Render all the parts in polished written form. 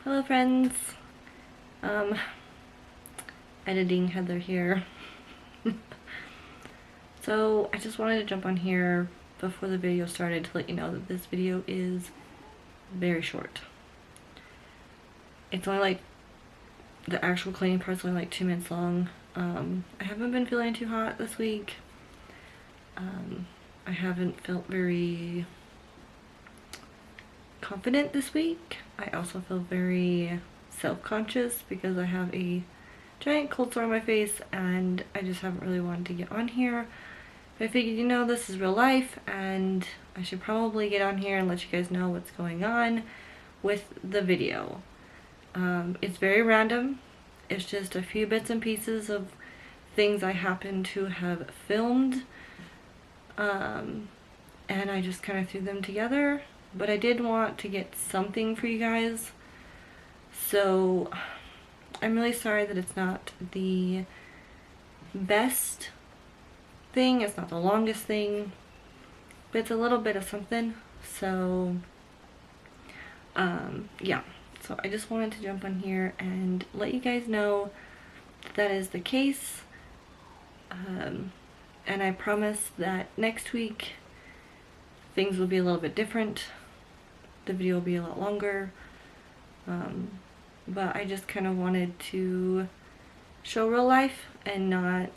Hello friends. Um, Editing Heather here. So I just wanted to jump on here before the video started to let you know that this video is very short. It's only like, the actual cleaning part's only like 2 minutes long. I haven't been feeling too hot this week. I haven't felt very confident this week. I also feel very self-conscious because I have a giant cold sore on my face and I just haven't really wanted to get on here. But I figured, you know, this is real life and I should probably get on here and let you guys know what's going on with the video. It's very random. It's just a few bits and pieces of things I happen to have filmed. And I just kind of threw them together. But I did want to get something for you guys. So I'm really sorry that it's not the best thing, it's not the longest thing, but it's a little bit of something. So yeah, so I just wanted to jump on here and let you guys know that is the case. And I promise that next week things will be a little bit different. The video will be a lot longer. But I just kind of wanted to show real life and not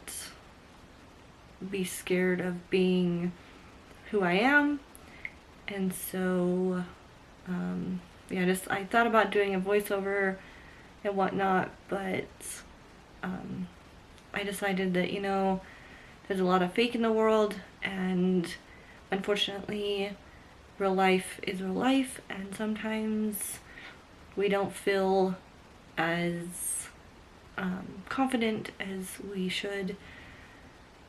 be scared of being who I am. And so yeah, I thought about doing a voiceover and whatnot, but I decided that, you know, there's a lot of fake in the world, and unfortunately real life is real life, and sometimes we don't feel as confident as we should.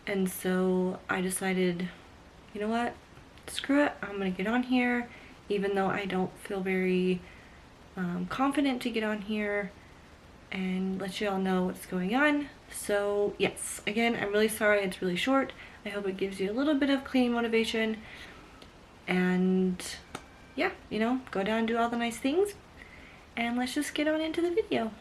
And so I decided, you know what, screw it, I'm gonna get on here even though I don't feel very confident to get on here and let you all know what's going on. So yes, again, I'm really sorry it's really short. I hope it gives you a little bit of cleaning motivation, and yeah, you know, go down and do all the nice things, and let's just get on into the video.